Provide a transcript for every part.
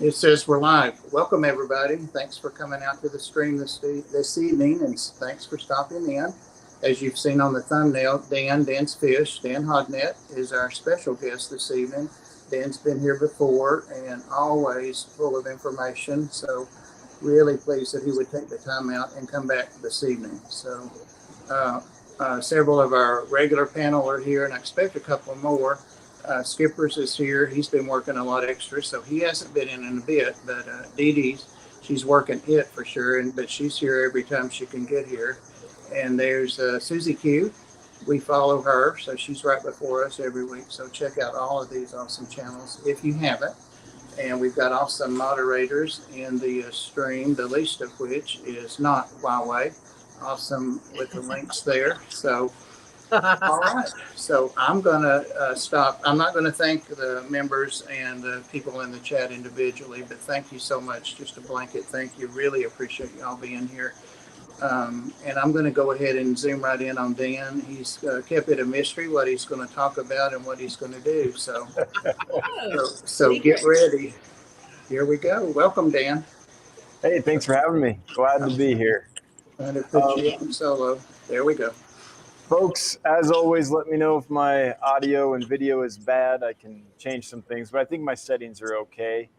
It says we're live. Welcome, everybody. Thanks for coming out to the stream this evening, and thanks for stopping in. As you've seen on the thumbnail, Dan's Fish, Dan Hodnett, is our special guest this evening. Dan's been here before and always full of information, so really pleased that he would take the time out and come back this evening. So, uh, several of our regular panel are here, and I expect a couple more. Skippers is here. He's been working a lot extra, so he hasn't been in a bit. But Dee Dee's, she's working it for sure, but she's here every time she can get here. And there's Susie Q. We follow her, so she's right before us every week. So check out all of these awesome channels if you haven't. And we've got awesome moderators in the stream, the least of which is not Huawei. Awesome with the links there. So all right. So I'm going to stop. I'm not going to thank the members and the people in the chat individually, but thank you so much. Just a blanket thank you. Really appreciate y'all being here. And I'm going to go ahead and zoom right in on Dan. He's kept it a mystery what he's going to talk about and what he's going to do. So get ready. Here we go. Welcome, Dan. Hey, thanks for having me. Glad to be here. I'm going to put you on solo. There we go. Folks, as always, let me know if my audio and video is bad. I can change some things, but I think my settings are okay.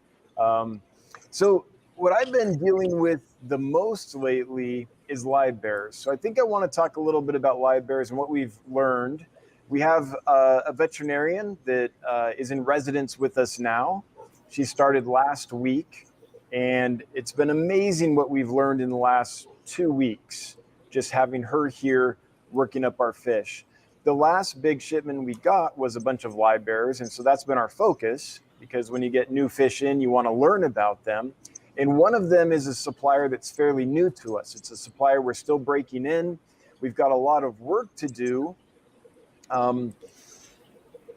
So what I've been dealing with the most lately is live bears. So I think I want to talk a little bit about live bears and what we've learned. We have a veterinarian that is in residence with us now. She started last week, and it's been amazing what we've learned in the last 2 weeks, just having her here working up our fish. The last big shipment we got was a bunch of live bears, and so that's been our focus, because when you get new fish in, you want to learn about them. And one of them is a supplier that's fairly new to us. It's a supplier we're still breaking in. We've got a lot of work to do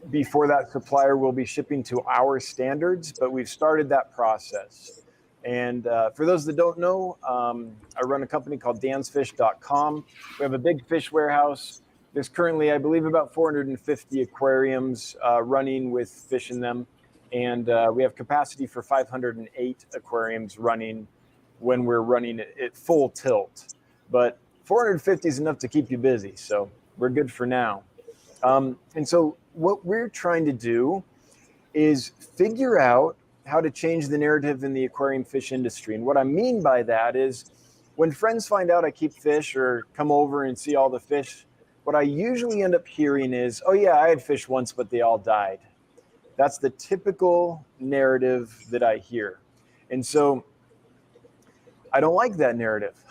before that supplier will be shipping to our standards, but we've started that process. And for those that don't know, I run a company called dansfish.com. We have a big fish warehouse. There's currently, I believe, about 450 aquariums running with fish in them. And we have capacity for 508 aquariums running when we're running at full tilt. But 450 is enough to keep you busy, so we're good for now. And so what we're trying to do is figure out how to change the narrative in the aquarium fish industry. And what I mean by that is when friends find out I keep fish or come over and see all the fish, what I usually end up hearing is, oh yeah, I had fish once, but they all died. That's the typical narrative that I hear. And so I don't like that narrative.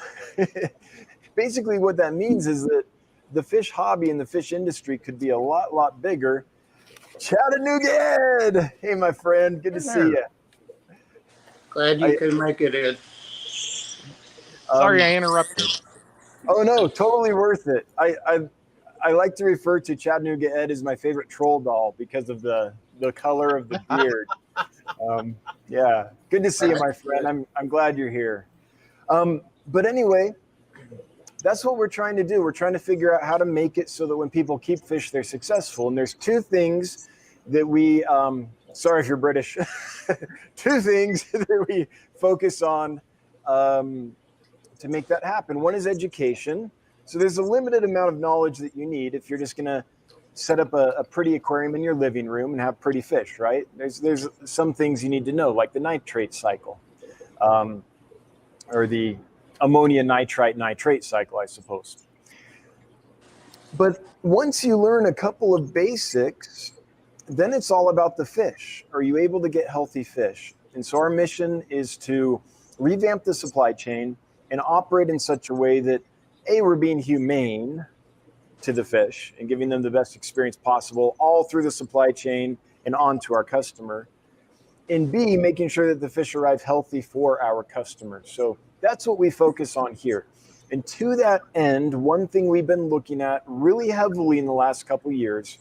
Basically what that means is that the fish hobby and the fish industry could be a lot bigger. Chattanooga Ed! Hey, my friend, good to see you. Glad you could make it, Ed. Sorry, I interrupted. Oh no, totally worth it. I like to refer to Chattanooga Ed as my favorite troll doll because of the color of the beard. Yeah, good to see you, my friend. I'm glad you're here. But anyway, that's what we're trying to do. We're trying to figure out how to make it so that when people keep fish, they're successful. And there's two things that we, sorry if you're British, two things that we focus on to make that happen. One is education. So there's a limited amount of knowledge that you need if you're just going to set up a pretty aquarium in your living room and have pretty fish, right? There's some things you need to know, like the nitrate cycle, or the ammonia nitrate cycle, I suppose. But once you learn a couple of basics, then it's all about the fish. Are you able to get healthy fish? And so our mission is to revamp the supply chain and operate in such a way that, A, we're being humane to the fish and giving them the best experience possible all through the supply chain and on to our customer. And B, making sure that the fish arrive healthy for our customers. So that's what we focus on here. And to that end, one thing we've been looking at really heavily in the last couple of years,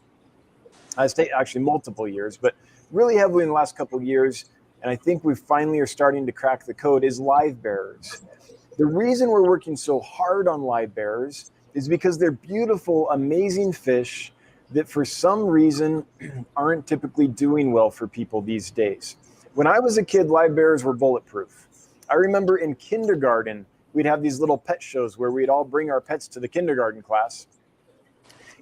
I say actually multiple years, but really heavily in the last couple of years, and I think we finally are starting to crack the code, is live bearers. The reason we're working so hard on live bearers is because they're beautiful, amazing fish that for some reason aren't typically doing well for people these days. When I was a kid, live bears were bulletproof. I remember in kindergarten, we'd have these little pet shows where we'd all bring our pets to the kindergarten class.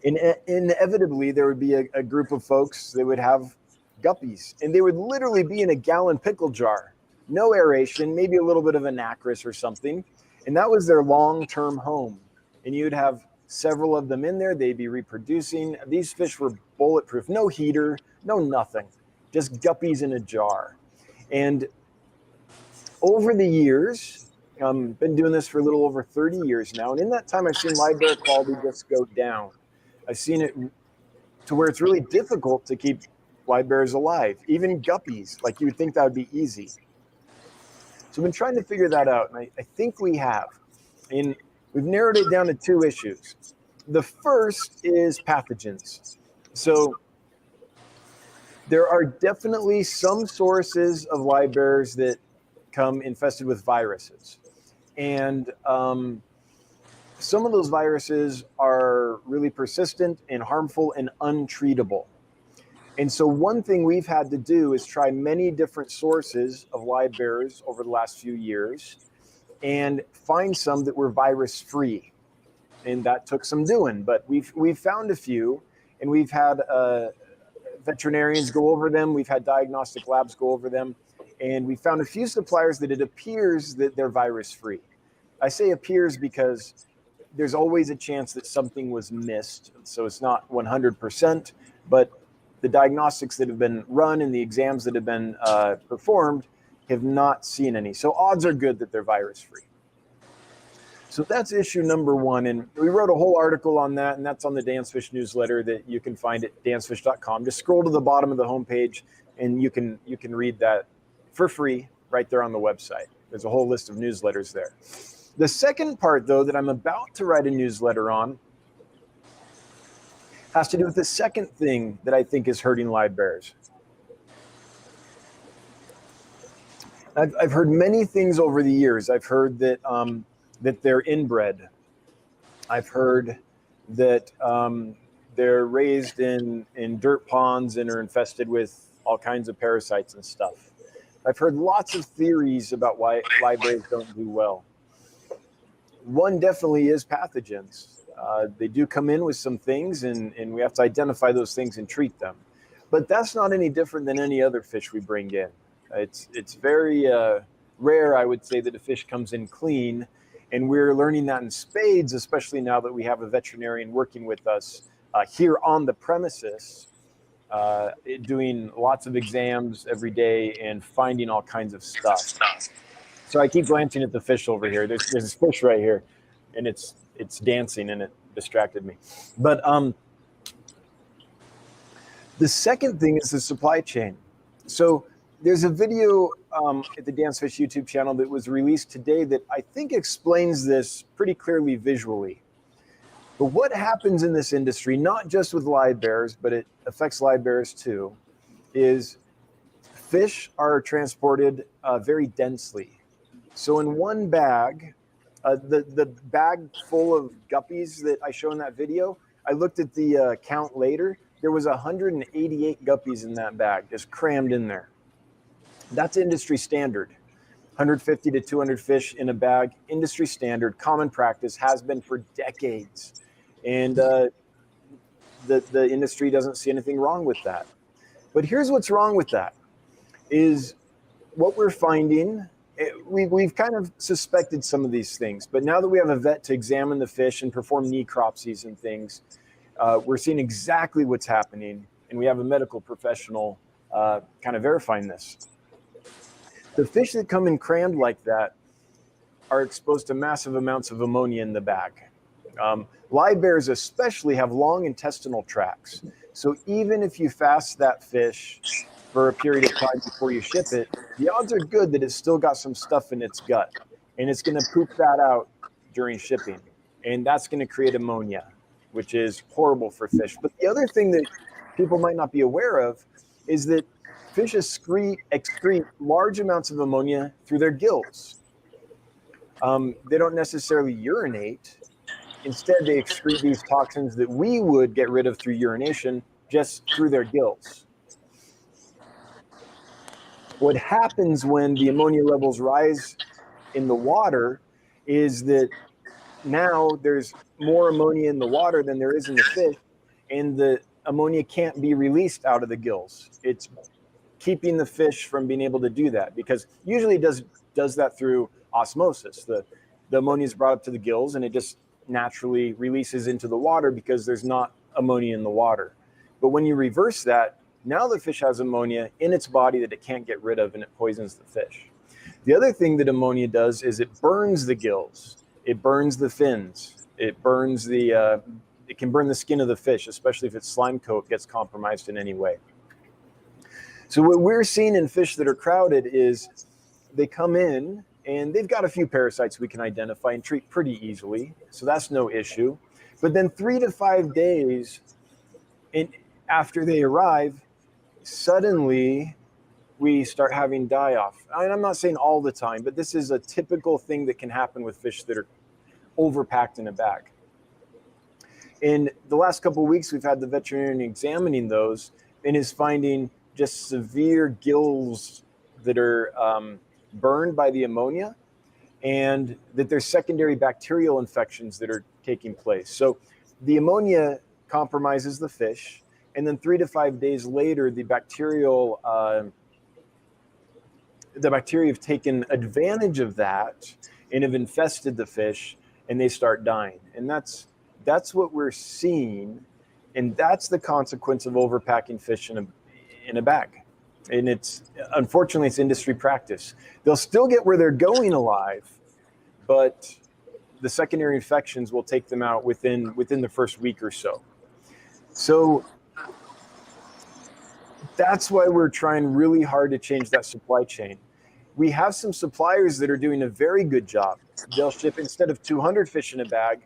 And inevitably, there would be a group of folks that would have guppies, and they would literally be in a gallon pickle jar. No aeration, maybe a little bit of anacris or something. And that was their long-term home. And you'd have several of them in there. They'd be reproducing. These fish were bulletproof. No heater, no nothing. Just guppies in a jar. And over the years, been doing this for a little over 30 years now. And in that time, I've seen live bear quality just go down. I've seen it to where it's really difficult to keep live bears alive, even guppies. Like you would think that would be easy. So I've been trying to figure that out, and I think we have. And we've narrowed it down to two issues. The first is pathogens. So there are definitely some sources of live bears that come infested with viruses. And some of those viruses are really persistent and harmful and untreatable. And so one thing we've had to do is try many different sources of live bears over the last few years and find some that were virus free. And that took some doing, but we've found a few, and we've had veterinarians go over them. We've had diagnostic labs go over them, and we found a few suppliers that it appears that they're virus free. I say appears because there's always a chance that something was missed. So it's not 100%, but the diagnostics that have been run and the exams that have been performed have not seen any. So odds are good that they're virus free. So that's issue number one. And we wrote a whole article on that, and that's on the Dansfish newsletter that you can find at dansfish.com. Just scroll to the bottom of the homepage and you can read that for free right there on the website. There's a whole list of newsletters there. The second part, though, that I'm about to write a newsletter on has to do with the second thing that I think is hurting live bears. I've heard many things over the years. I've heard that that they're inbred. I've heard that they're raised in dirt ponds and are infested with all kinds of parasites and stuff. I've heard lots of theories about why live bears don't do well. One definitely is pathogens. They do come in with some things, and we have to identify those things and treat them. But that's not any different than any other fish we bring in. It's very rare, I would say, that a fish comes in clean, and we're learning that in spades, especially now that we have a veterinarian working with us here on the premises, doing lots of exams every day and finding all kinds of stuff. So I keep glancing at the fish over here. There's this fish right here, and it's dancing, and it distracted me. But the second thing is the supply chain. So there's a video at the Dansfish YouTube channel that was released today that I think explains this pretty clearly visually. But what happens in this industry, not just with live bears, but it affects live bears too, is fish are transported very densely. So in one bag, the bag full of guppies that I show in that video, I looked at the count later. There was 188 guppies in that bag, just crammed in there. That's industry standard. 150 to 200 fish in a bag, industry standard, common practice, has been for decades. And the industry doesn't see anything wrong with that. But here's what's wrong with that, is what we're finding. We've kind of suspected some of these things, but now that we have a vet to examine the fish and perform necropsies and things, we're seeing exactly what's happening, and we have a medical professional kind of verifying this. The fish that come in crammed like that are exposed to massive amounts of ammonia in the bag. Live bears especially have long intestinal tracts, so even if you fast that fish for a period of time before you ship it, the odds are good that it's still got some stuff in its gut, and it's going to poop that out during shipping, and that's going to create ammonia, which is horrible for fish. But the other thing that people might not be aware of is that fish excrete large amounts of ammonia through their gills. They don't necessarily urinate. Instead, they excrete these toxins that we would get rid of through urination just through their gills. What happens when the ammonia levels rise in the water is that now there's more ammonia in the water than there is in the fish, and the ammonia can't be released out of the gills. It's keeping the fish from being able to do that, because usually it does that through osmosis. The ammonia is brought up to the gills and it just naturally releases into the water because there's not ammonia in the water. But when you reverse that, now the fish has ammonia in its body that it can't get rid of, and it poisons the fish. The other thing that ammonia does is it burns the gills, it burns the fins, it burns it can burn the skin of the fish, especially if its slime coat gets compromised in any way. So what we're seeing in fish that are crowded is they come in and they've got a few parasites we can identify and treat pretty easily. So that's no issue. But then 3 to 5 days after they arrive, suddenly we start having die-off. I mean, I'm not saying all the time, but this is a typical thing that can happen with fish that are overpacked in a bag. In the last couple of weeks, we've had the veterinarian examining those and is finding just severe gills that are burned by the ammonia, and that there's secondary bacterial infections that are taking place. So the ammonia compromises the fish, and then 3 to 5 days later, the bacteria have taken advantage of that and have infested the fish, and they start dying. And that's what we're seeing, and that's the consequence of overpacking fish in a bag. And unfortunately it's industry practice. They'll still get where they're going alive, but the secondary infections will take them out within the first week or so. So that's why we're trying really hard to change that supply chain. We have some suppliers that are doing a very good job. They'll ship, instead of 200 fish in a bag,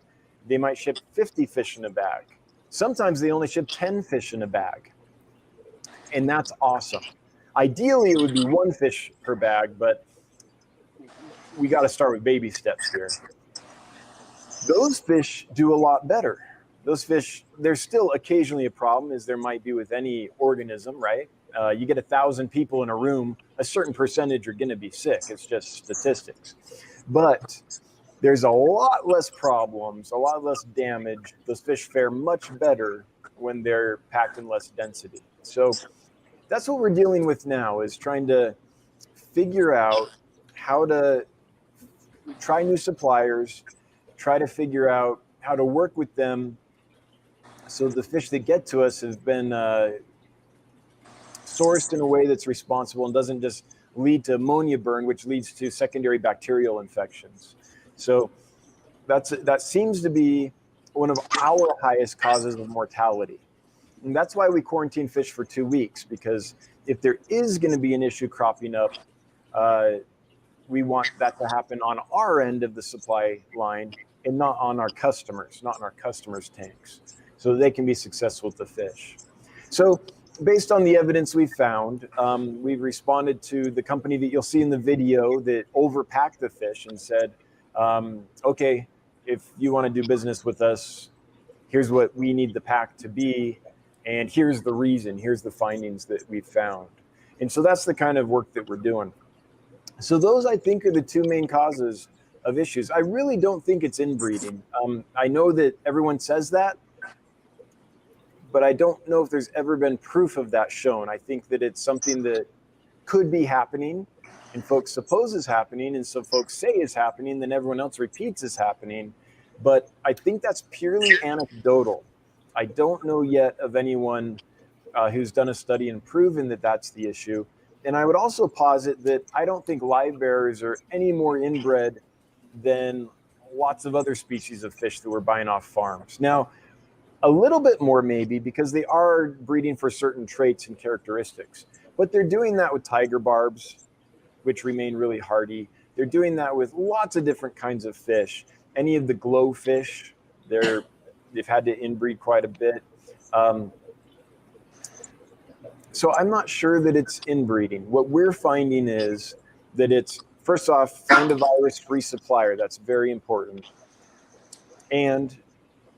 they might ship 50 fish in a bag. Sometimes they only ship 10 fish in a bag. And that's awesome. Ideally, it would be 1 fish per bag, but we got to start with baby steps here. Those fish do a lot better. Those fish, there's still occasionally a problem, as there might be with any organism, right? You get 1,000 people in a room, a certain percentage are going to be sick. It's just statistics. But there's a lot less problems, a lot less damage. Those fish fare much better when they're packed in less density. So that's what we're dealing with now, is trying to figure out how to try new suppliers, try to figure out how to work with them so the fish that get to us have been sourced in a way that's responsible and doesn't just lead to ammonia burn, which leads to secondary bacterial infections. So that seems to be one of our highest causes of mortality. And that's why we quarantine fish for 2 weeks, because if there is going to be an issue cropping up, we want that to happen on our end of the supply line and not on our customers, not in our customers' tanks, so they can be successful with the fish. So based on the evidence we've found, we've responded to the company that you'll see in the video that overpacked the fish and said, okay, if you want to do business with us, here's what we need the pack to be, and here's the reason, here's the findings that we've found. And so that's the kind of work that we're doing. So those, I think, are the 2 main causes of issues. I really don't think it's inbreeding. I know that everyone says that, but I don't know if there's ever been proof of that shown. I think that it's something that could be happening, and folks suppose is happening, and so folks say is happening, then everyone else repeats is happening. But I think that's purely anecdotal. I don't know yet of anyone who's done a study and proven that that's the issue. And I would also posit that I don't think live bearers are any more inbred than lots of other species of fish that we're buying off farms. Now, a little bit more maybe, because they are breeding for certain traits and characteristics, but they're doing that with tiger barbs, which remain really hardy. They're doing that with lots of different kinds of fish. Any of the glow fish, they've had to inbreed quite a bit. So I'm not sure that it's inbreeding. What we're finding is that it's, first off, find a virus-free supplier. That's very important. And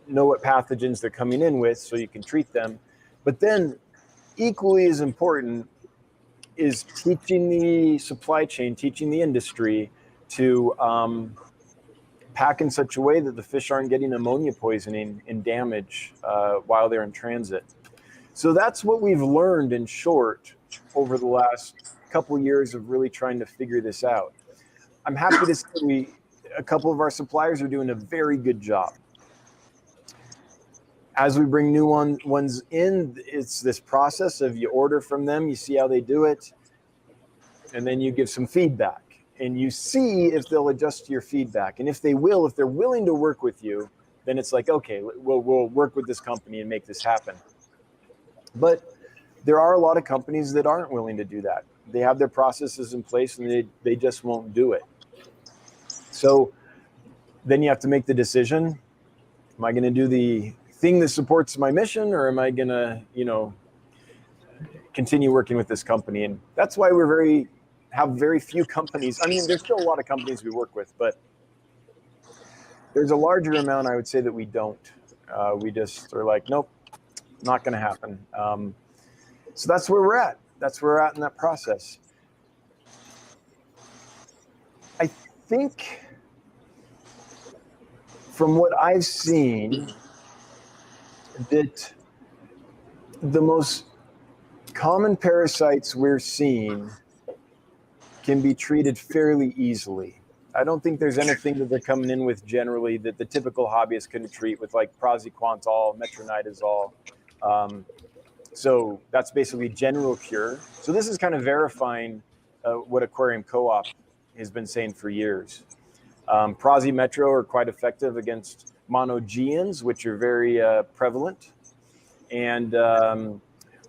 know what pathogens they're coming in with so you can treat them. But then, equally as important, is teaching the supply chain, teaching the industry to pack in such a way that the fish aren't getting ammonia poisoning and damage while they're in transit. So that's what we've learned in short over the last couple of years of really trying to figure this out. I'm happy to say a couple of our suppliers are doing a very good job. As we bring new ones in, it's this process of you order from them, you see how they do it, and then you give some feedback. And you see if they'll adjust to your feedback. And if they will, if they're willing to work with you, then it's like, okay, we'll work with this company and make this happen. But there are a lot of companies that aren't willing to do that. They have their processes in place and they just won't do it. So then you have to make the decision. Am I going to do the thing that supports my mission, or am I going to, continue working with this company? And that's why have very few companies. I mean, there's still a lot of companies we work with, but there's a larger amount, I would say, that we don't. We just are like, nope, not going to happen. So that's where we're at. That's where we're at in that process. I think from what I've seen, that the most common parasites we're seeing can be treated fairly easily. I don't think there's anything that they're coming in with generally that the typical hobbyist can treat with, like praziquantel, metronidazole. So that's basically general cure. So this is kind of verifying what Aquarium Co-op has been saying for years. Prazimetro are quite effective against monogeans, which are very prevalent. And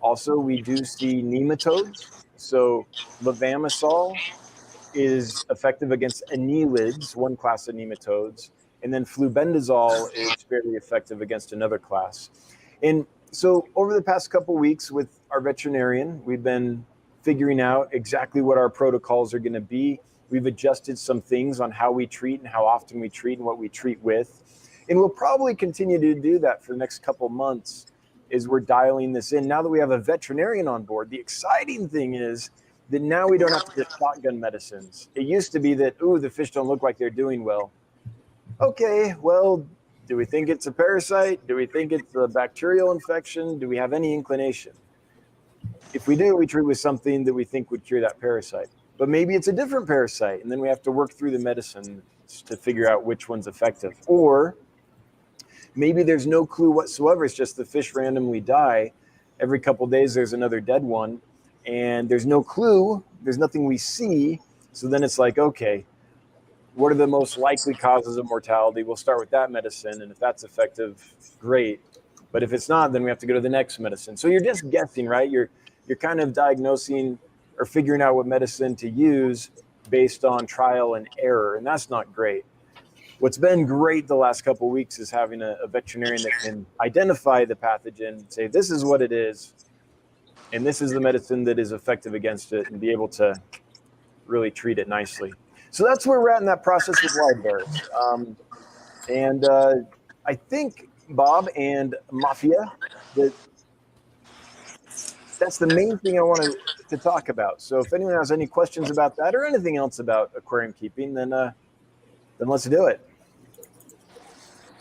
also we do see nematodes. So levamisole is effective against annelids, one class of nematodes. And then flubendazole is fairly effective against another class. And so over the past couple of weeks with our veterinarian, we've been figuring out exactly what our protocols are going to be. We've adjusted some things on how we treat and how often we treat and what we treat with. And we'll probably continue to do that for the next couple of months as we're dialing this in. Now that we have a veterinarian on board, the exciting thing is that now we don't have to get shotgun medicines. It used to be that, ooh, the fish don't look like they're doing well. Okay, well, do we think it's a parasite? Do we think it's a bacterial infection? Do we have any inclination? If we do, we treat with something that we think would cure that parasite. But maybe it's a different parasite, and then we have to work through the medicine to figure out which one's effective. Or maybe there's no clue whatsoever. It's just the fish randomly die. Every couple of days, there's another dead one, and there's no clue. There's nothing we see. So then it's like, okay, what are the most likely causes of mortality? We'll start with that medicine, and if that's effective, great. But if it's not, then we have to go to the next medicine. So you're just guessing, right? You're kind of diagnosing or figuring out what medicine to use based on trial and error, and that's not great. What's been great the last couple of weeks is having a veterinarian that can identify the pathogen, say this is what it is, and this is the medicine that is effective against it, and be able to really treat it nicely. So that's where we're at in that process with live bears. And I think, Bob and Mafia, that's the main thing I wanted to talk about. So if anyone has any questions about that or anything else about aquarium keeping, then let's do it.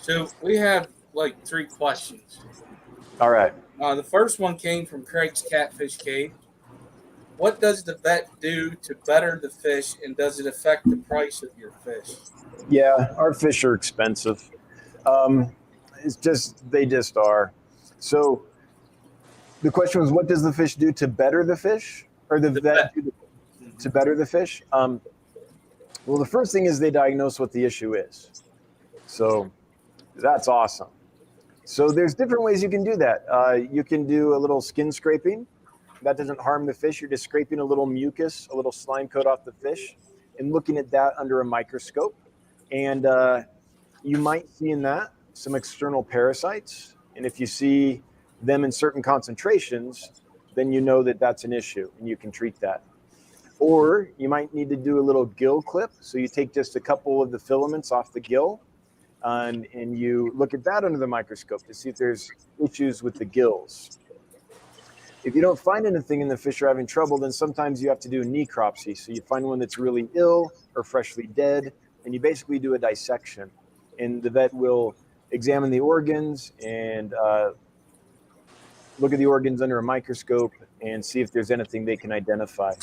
So we have like 3 questions. All right. The first one came from Craig's Catfish Cave. What does the vet do to better the fish, and does it affect the price of your fish? Yeah, our fish are expensive. They just are. So the question was, what does the fish do to better the fish, or the vet do to better the fish? Well, the first thing is they diagnose what the issue is. So that's awesome. So there's different ways you can do that. You can do a little skin scraping. That doesn't harm the fish. You're just scraping a little mucus, a little slime coat off the fish, and looking at that under a microscope. And you might see in that some external parasites. And if you see them in certain concentrations, then you know that that's an issue and you can treat that. Or you might need to do a little gill clip. So you take just a couple of the filaments off the gill and you look at that under the microscope to see if there's issues with the gills. If you don't find anything and the fish are having trouble, then sometimes you have to do a necropsy. So you find one that's really ill or freshly dead, and you basically do a dissection. And the vet will examine the organs and look at the organs under a microscope and see if there's anything they can identify.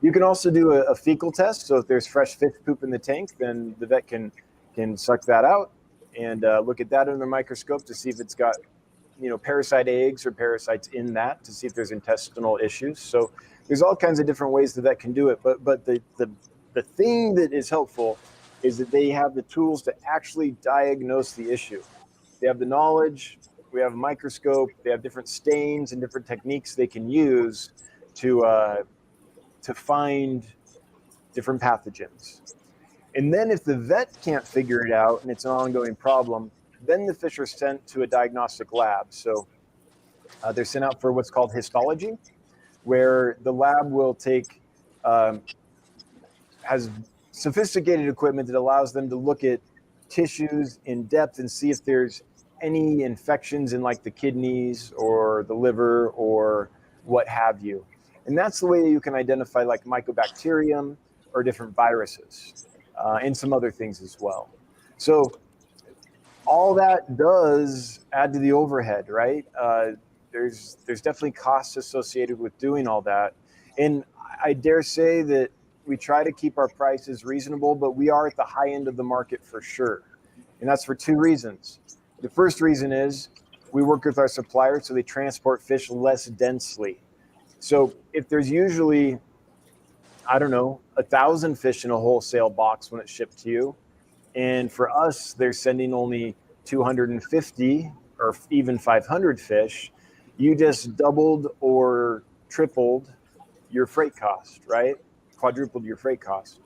You can also do a fecal test. So if there's fresh fish poop in the tank, then the vet can suck that out and look at that under a microscope to see if it's got, parasite eggs or parasites in that, to see if there's intestinal issues. So there's all kinds of different ways the vet can do it. But the thing that is helpful is that they have the tools to actually diagnose the issue. They have the knowledge. We have a microscope. They have different stains and different techniques they can use to find different pathogens. And then if the vet can't figure it out and it's an ongoing problem, then the fish are sent to a diagnostic lab. So they're sent out for what's called histology, where the lab will take, has sophisticated equipment that allows them to look at tissues in depth and see if there's any infections in like the kidneys or the liver or what have you. And that's the way you can identify like mycobacterium or different viruses and some other things as well. So all that does add to the overhead, right? There's definitely costs associated with doing all that. And I dare say that we try to keep our prices reasonable, but we are at the high end of the market for sure. And that's for two reasons. The first reason is we work with our suppliers so they transport fish less densely. So if there's usually, 1,000 fish in a wholesale box when it's shipped to you, and for us, they're sending only 250 or even 500 fish, you just doubled or tripled your freight cost, right? Quadrupled your freight cost.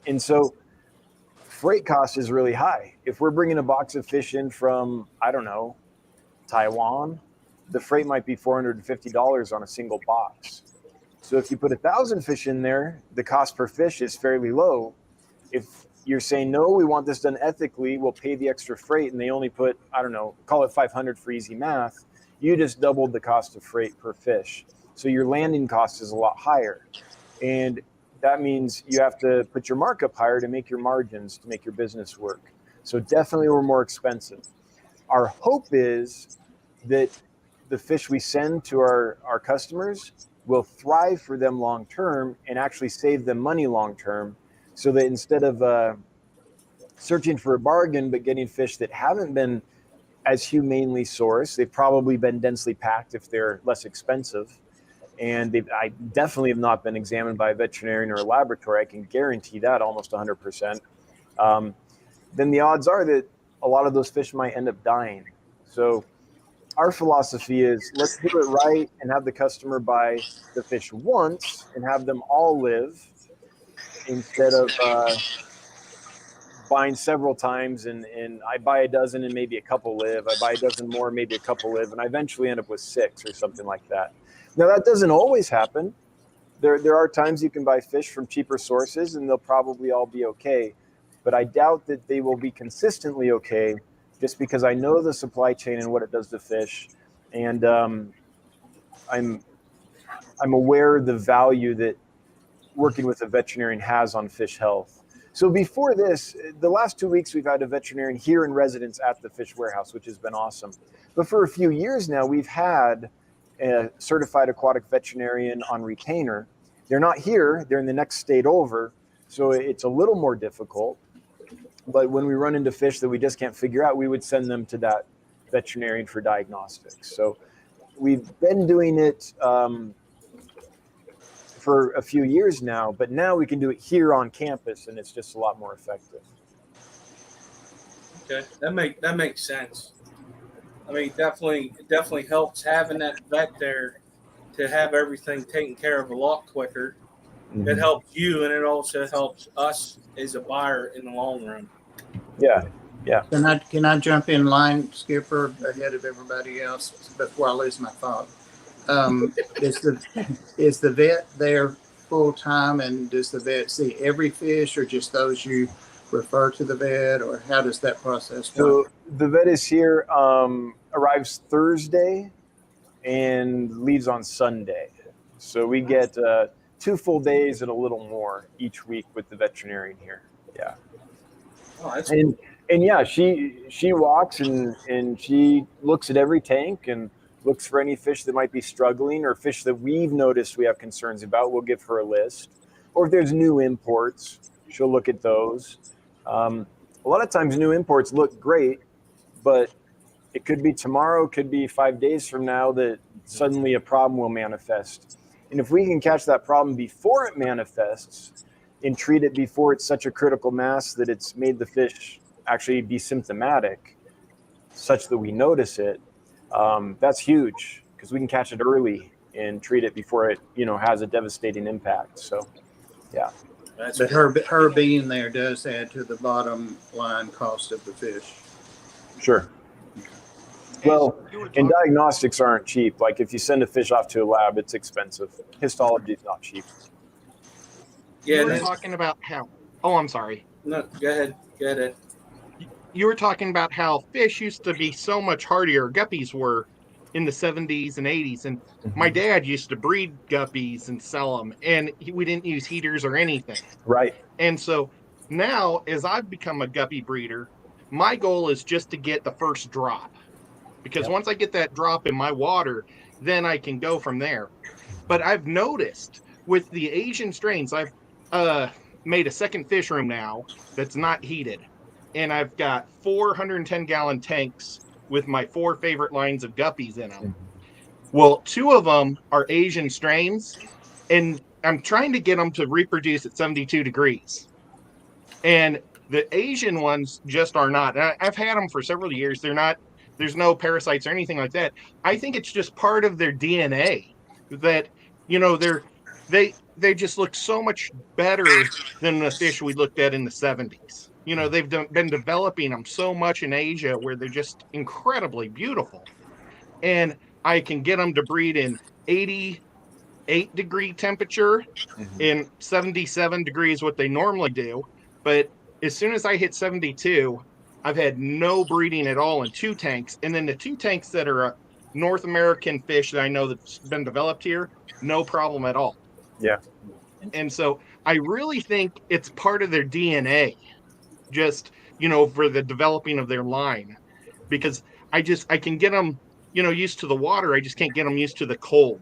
And so freight cost is really high. If we're bringing a box of fish in from, Taiwan, the freight might be $450 on a single box. So if you put 1,000 fish in there, the cost per fish is fairly low. If you're saying, no, we want this done ethically, we'll pay the extra freight, and they only put, call it 500 for easy math, you just doubled the cost of freight per fish. So your landing cost is a lot higher. And that means you have to put your markup higher to make your margins, to make your business work. So definitely we're more expensive. Our hope is that the fish we send to our customers will thrive for them long term and actually save them money long term, so that instead of searching for a bargain but getting fish that haven't been as humanely sourced, they've probably been densely packed if they're less expensive, and I definitely have not been examined by a veterinarian or a laboratory. I can guarantee that almost 100%. Then the odds are that a lot of those fish might end up dying. So our philosophy is, let's do it right and have the customer buy the fish once and have them all live, instead of buying several times and I buy a dozen and maybe a couple live. I buy a dozen more, maybe a couple live, and I eventually end up with 6 or something like that. Now, that doesn't always happen. There are times you can buy fish from cheaper sources and they'll probably all be okay. But I doubt that they will be consistently okay, just because I know the supply chain and what it does to fish. And I'm aware of the value that working with a veterinarian has on fish health. So before this, the last 2 weeks, we've had a veterinarian here in residence at the fish warehouse, which has been awesome. But for a few years now, we've had a certified aquatic veterinarian on retainer. They're not here, they're in the next state over. So it's a little more difficult. But when we run into fish that we just can't figure out, we would send them to that veterinarian for diagnostics. So we've been doing it for a few years now, but now we can do it here on campus, and it's just a lot more effective. Okay, that makes sense. I mean, it definitely helps having that vet there to have everything taken care of a lot quicker. Mm-hmm. It helps you, and it also helps us as a buyer in the long run. Yeah. Can I jump in line, Skipper, ahead of everybody else before I lose my thought? Is the vet there full time, and does the vet see every fish, or just those you refer to the vet, or how does that process work? So the vet is here, arrives Thursday, and leaves on Sunday. So we get 2 full days and a little more each week with the veterinarian here. Yeah. Oh, that's And yeah, she walks and she looks at every tank and looks for any fish that might be struggling or fish that we've noticed we have concerns about. We'll give her a list. Or if there's new imports, she'll look at those. A lot of times new imports look great, but it could be tomorrow, could be 5 days from now that suddenly a problem will manifest. And if we can catch that problem before it manifests and treat it before it's such a critical mass that it's made the fish actually be symptomatic, such that we notice it, that's huge because we can catch it early and treat it before it, has a devastating impact. So, yeah. But her being there does add to the bottom line cost of the fish. Sure. Well, and diagnostics aren't cheap. Like if you send a fish off to a lab, it's expensive. Histology is not cheap. Yeah, you were talking about how. Oh, I'm sorry. No, go ahead. Go ahead. You were talking about how fish used to be so much hardier. Guppies were in the 70s and 80s, and my dad used to breed guppies and sell them, and we didn't use heaters or anything. Right. And so now, as I've become a guppy breeder, my goal is just to get the first drop, because once I get that drop in my water, then I can go from there. But I've noticed with the Asian strains, I've made a second fish room now that's not heated, and I've got 410-gallon tanks with my 4 favorite lines of guppies in them. Well, 2 of them are Asian strains, and I'm trying to get them to reproduce at 72 degrees. And the Asian ones just are not. I've had them for several years. They're not, there's no parasites or anything like that. I think it's just part of their DNA that, they just look so much better than the fish we looked at in the 70s. They've been developing them so much in Asia where they're just incredibly beautiful. And I can get them to breed in 88-degree temperature, in 77 degrees, what they normally do. But as soon as I hit 72, I've had no breeding at all in 2 tanks. And then the 2 tanks that are a North American fish that I know that's been developed here, no problem at all. Yeah. And so I really think it's part of their DNA, just, for the developing of their line, because I can get them, used to the water. I just can't get them used to the cold.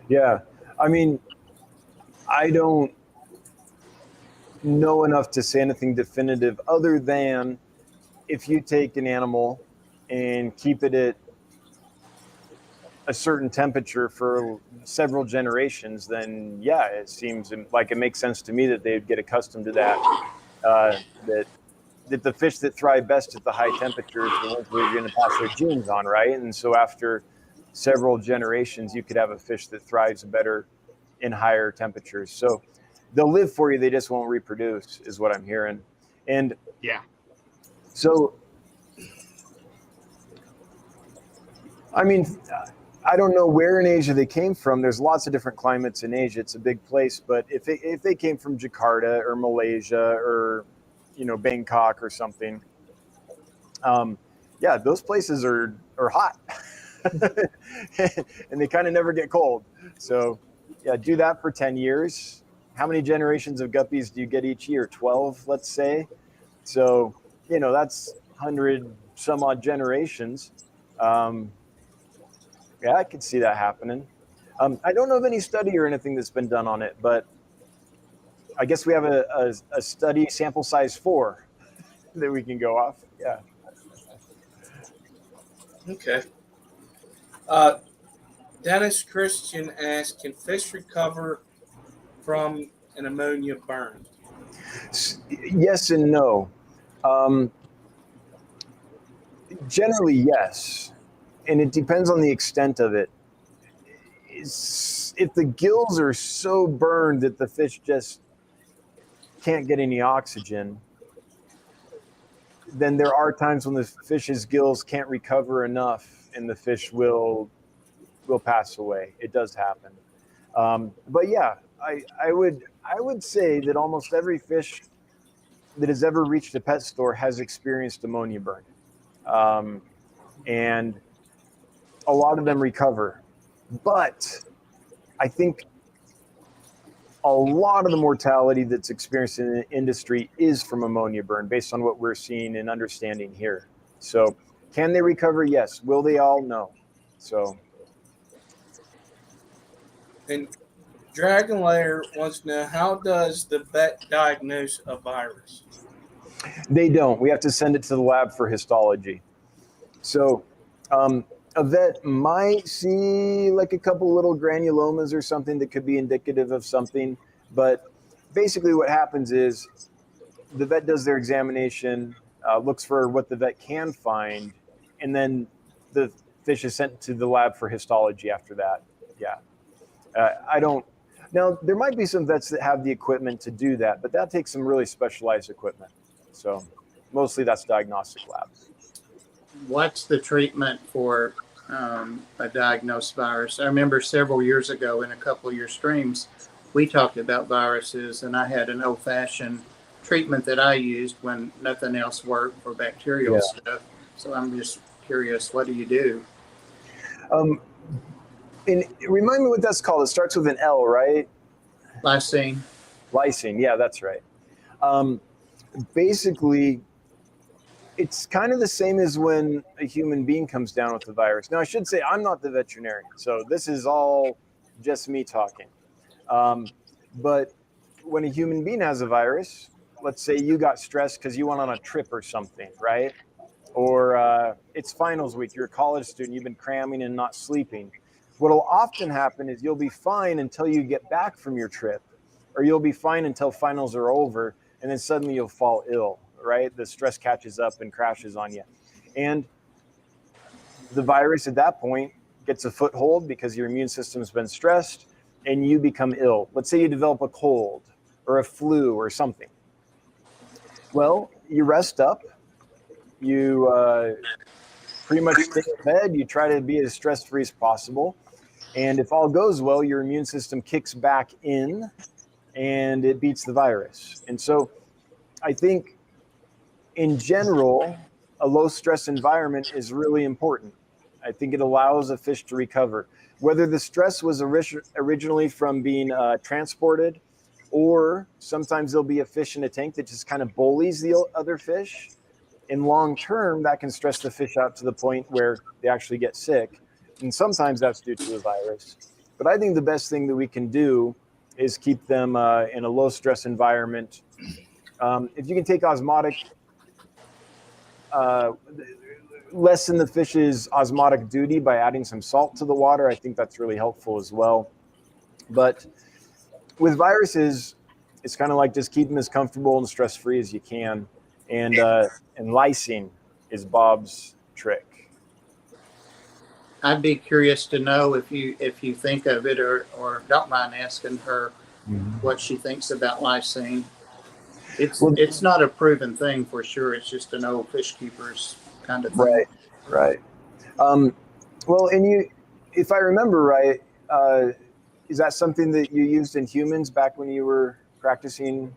Yeah. I mean, I don't know enough to say anything definitive other than if you take an animal and keep it at a certain temperature for several generations, then yeah, it seems like it makes sense to me that they'd get accustomed to that. That the fish that thrive best at the high temperatures are the ones where you're going to pass their genes on, right? And so after several generations, you could have a fish that thrives better in higher temperatures. So they'll live for you, they just won't reproduce, is what I'm hearing. And yeah, so I mean, I don't know where in Asia they came from. There's lots of different climates in Asia. It's a big place. But if they came from Jakarta or Malaysia or, Bangkok or something, yeah, those places are hot. And they kind of never get cold. So, yeah, do that for 10 years. How many generations of guppies do you get each year? 12, let's say. So, that's 100 some odd generations. Yeah, I could see that happening. I don't know of any study or anything that's been done on it, but I guess we have a study sample size 4 that we can go off. Yeah. Okay. Dennis Christian asked, can fish recover from an ammonia burn? Yes and no. Generally, yes. And it depends on the extent of it. If the gills are so burned that the fish just can't get any oxygen, then there are times when the fish's gills can't recover enough and the fish will pass away. It does happen. But yeah, I would say that almost every fish that has ever reached a pet store has experienced ammonia burn. And a lot of them recover. But I think a lot of the mortality that's experienced in the industry is from ammonia burn, based on what we're seeing and understanding here. So can they recover? Yes. Will they all? No. So. And Dragon Lair wants to know, how does the vet diagnose a virus? They don't. We have to send it to the lab for histology. So a vet might see like a couple little granulomas or something that could be indicative of something. But basically what happens is the vet does their examination, looks for what the vet can find, and then the fish is sent to the lab for histology after that. Yeah. I don't. Now, there might be some vets that have the equipment to do that, but that takes some really specialized equipment. So mostly that's diagnostic labs. What's the treatment for a diagnosed virus? I remember several years ago in a couple of your streams, we talked about viruses, and I had an old-fashioned treatment that I used when nothing else worked for bacterial stuff. So I'm just curious, what do you do? And remind me what that's called. It starts with an L, right? Lysine. Lysine, yeah, that's right. Basically, it's kind of the same as when a human being comes down with the virus. Now, I should say I'm not the veterinarian, so this is all just me talking. But when a human being has a virus, let's say you got stressed because you went on a trip or something, right? Or it's finals week, you're a college student, you've been cramming and not sleeping. What will often happen is you'll be fine until you get back from your trip, or you'll be fine until finals are over, and then suddenly you'll fall ill, right? The stress catches up and crashes on you. And the virus at that point gets a foothold because your immune system's been stressed and you become ill. Let's say you develop a cold or a flu or something. Well, you rest up, you pretty much stay in bed, you try to be as stress-free as possible. And if all goes well, your immune system kicks back in and it beats the virus. And so I think in general, a low stress environment is really important. I think it allows a fish to recover. Whether the stress was originally from being transported, or sometimes there'll be a fish in a tank that just kind of bullies the other fish. In long term, that can stress the fish out to the point where they actually get sick. And sometimes that's due to the virus. But I think the best thing that we can do is keep them in a low stress environment. If you can take osmotic, lessen the fish's osmotic duty by adding some salt to the water, I think that's really helpful as well. But with viruses, it's kind of like just keep them as comfortable and stress-free as you can. And lysine is Bob's trick. I'd be curious to know if you think of it, or don't mind asking her what she thinks about lysine. It's not a proven thing for sure. It's just an old fish keeper's kind of thing. Right. Well, and if I remember right, is that something that you used in humans back when you were practicing?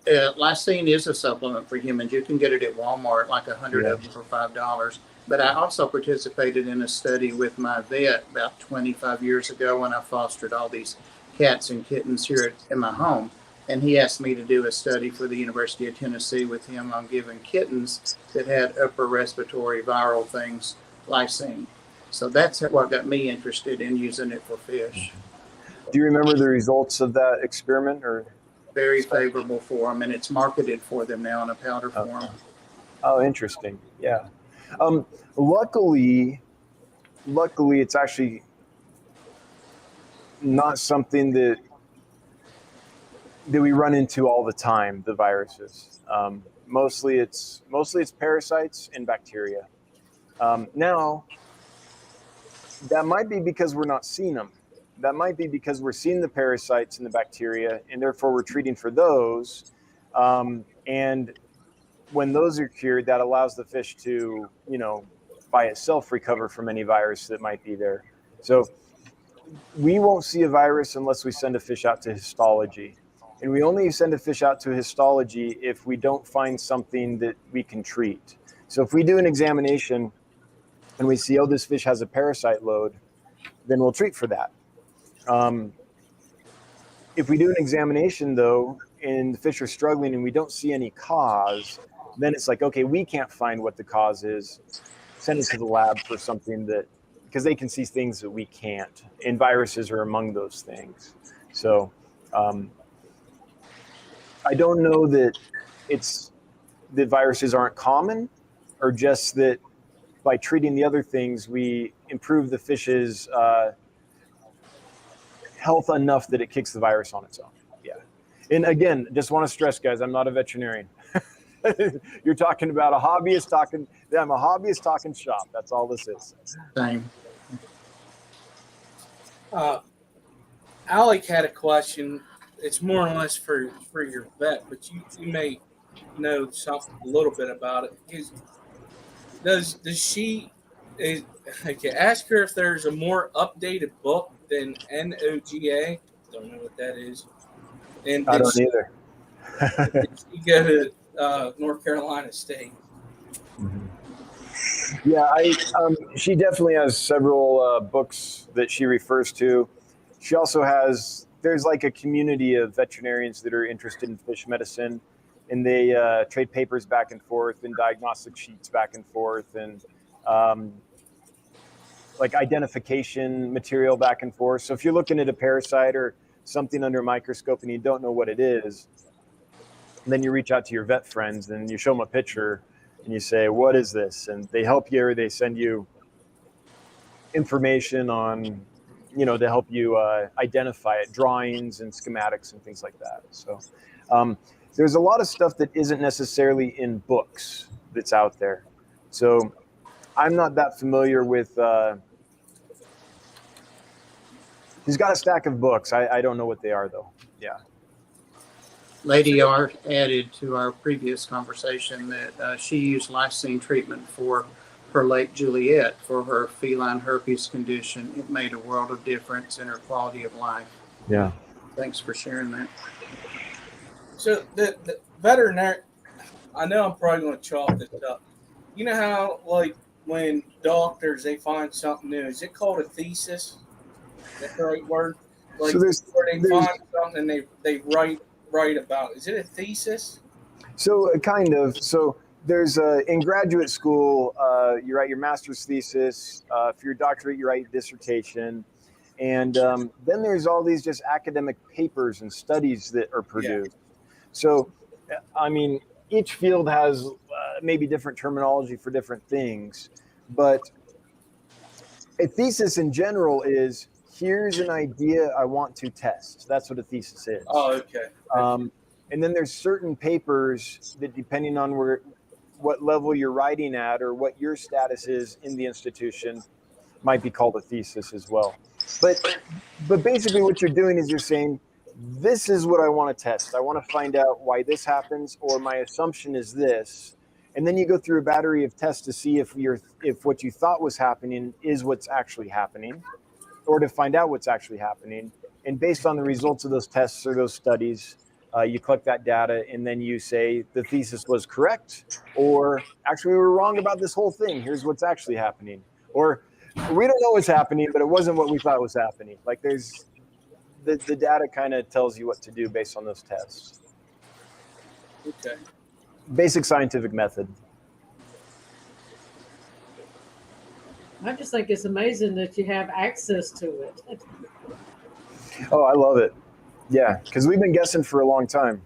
Lysine is a supplement for humans. You can get it at Walmart, like 100 of them for $5. But I also participated in a study with my vet about 25 years ago when I fostered all these cats and kittens here in my home. And he asked me to do a study for the University of Tennessee with him on giving kittens that had upper respiratory viral things lysine. So that's what got me interested in using it for fish. Do you remember the results of that experiment? Or very favorable for them, and it's marketed for them now in a powder form. Oh, interesting. Yeah. Luckily, it's actually not something that we run into all the time, the viruses. Mostly it's parasites and bacteria. Now, that might be because we're not seeing them. That might be because we're seeing the parasites and the bacteria, and therefore we're treating for those. And when those are cured, that allows the fish to, by itself recover from any virus that might be there. So we won't see a virus unless we send a fish out to histology. And we only send a fish out to histology if we don't find something that we can treat. So if we do an examination and we see, oh, this fish has a parasite load, then we'll treat for that. If we do an examination, though, and the fish are struggling and we don't see any cause, then it's like, okay, we can't find what the cause is. Send it to the lab for something that, because they can see things that we can't, and viruses are among those things. So I don't know that it's that viruses aren't common, or just that by treating the other things, we improve the fish's health enough that it kicks the virus on its own. Yeah. And again, just want to stress, guys, I'm not a veterinarian. You're talking about a hobbyist talking. I'm a hobbyist talking shop. That's all this is. Same. Alec had a question. It's more or less for your vet, but you may know something a little bit about it. Does she? Okay, ask her if there's a more updated book than NOGA. Don't know what that is. And I don't either. did she go to North Carolina State? Yeah, she definitely has several books that she refers to. She also has, there's like a community of veterinarians that are interested in fish medicine, and they trade papers back and forth and diagnostic sheets back and forth, and like identification material back and forth. So if you're looking at a parasite or something under a microscope and you don't know what it is, then you reach out to your vet friends and you show them a picture and you say, what is this? And they help you, or they send you information on, to help you identify it, drawings and schematics and things like that. So there's a lot of stuff that isn't necessarily in books that's out there. So I'm not that familiar with, he's got a stack of books. I don't know what they are though. Yeah. Lady R added to our previous conversation that she used lysine treatment for her late Juliet for her feline herpes condition. It made a world of difference in her quality of life. Yeah. Thanks for sharing that. So the veterinary, I know I'm probably going to chalk this up. You know how, like, when doctors, they find something new, is it called a thesis? Is that the right word? Like, So where they find something and they write about it. Is it a thesis? So kind of. So there's in graduate school, you write your master's thesis. For your doctorate, you write your dissertation. And then there's all these just academic papers and studies that are produced. Yeah. So, I mean, each field has maybe different terminology for different things. But a thesis in general is, here's an idea I want to test. That's what a thesis is. Oh, okay. And then there's certain papers that, depending on what level you're writing at or what your status is in the institution, might be called a thesis as well. But basically what you're doing is you're saying, this is what I want to test. I want to find out why this happens, or my assumption is this. And then you go through a battery of tests to see if what you thought was happening is what's actually happening, or to find out what's actually happening. And based on the results of those tests or those studies, you collect that data, and then you say the thesis was correct, or actually we were wrong about this whole thing. Here's what's actually happening. Or we don't know what's happening, but it wasn't what we thought was happening. Like there's the data kind of tells you what to do based on those tests. Okay. Basic scientific method. I just think it's amazing that you have access to it. Oh, I love it. Yeah, because we've been guessing for a long time.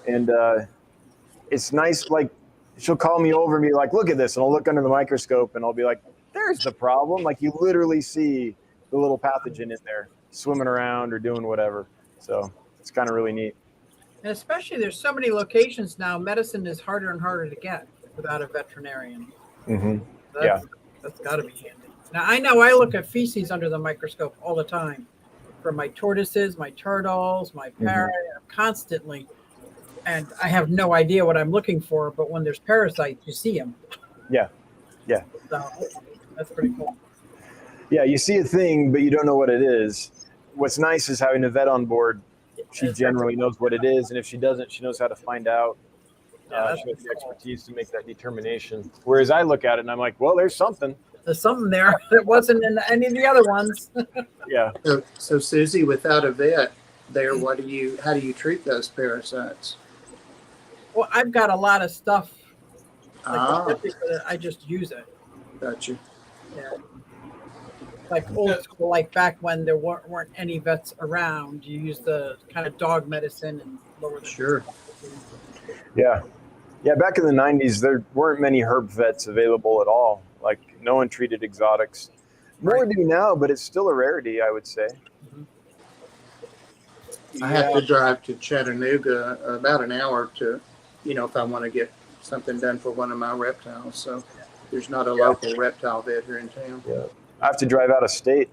And it's nice, like, she'll call me over and be like, look at this. And I'll look under the microscope and I'll be like, there's the problem. Like, you literally see the little pathogen in there swimming around or doing whatever. So it's kind of really neat. And especially there's so many locations now, medicine is harder and harder to get without a veterinarian. Mm-hmm. That's got to be handy. Now, I know I look at feces under the microscope all the time for my tortoises, my turtles, my parrot, constantly. And I have no idea what I'm looking for, but when there's parasites, you see them. Yeah. Yeah. So that's pretty cool. Yeah, you see a thing, but you don't know what it is. What's nice is having a vet on board. She generally knows what it is, and if she doesn't, she knows how to find out. She has the expertise to make that determination. Whereas I look at it and I'm like, well, there's something. There's something there that wasn't in any of the other ones. Yeah. So Susie, without a vet there, how do you treat those parasites? Well, I've got a lot of stuff like Ah, I just use it. gotcha. Yeah. Like old school, like back when there weren't any vets around, you use the kind of dog medicine and lower the. Sure. Yeah. Yeah, back in the 90s, there weren't many herb vets available at all. Like, no one treated exotics. More do now, but it's still a rarity, I would say. I have to drive to Chattanooga about an hour to, if I want to get something done for one of my reptiles. So there's not a local reptile vet here in town. Yeah. I have to drive out of state.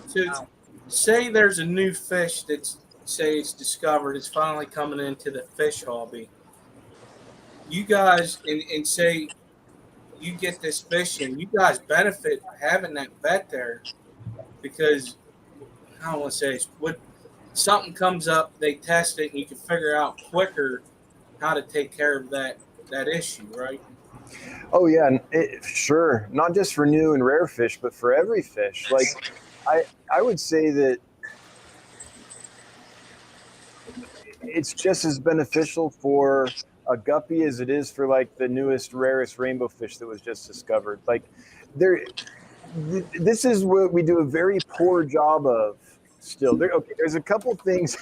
So say there's a new fish that's it's discovered, it's finally coming into the fish hobby. You guys and say you get this fish and you guys benefit having that vet there because I don't want to say it's what something comes up, they test it and you can figure out quicker how to take care of that issue, right? Oh yeah, sure. Not just for new and rare fish, but for every fish. Like, I would say that it's just as beneficial for a guppy as it is for like the newest, rarest rainbow fish that was just discovered. Like, this is what we do a very poor job of still. There's a couple things.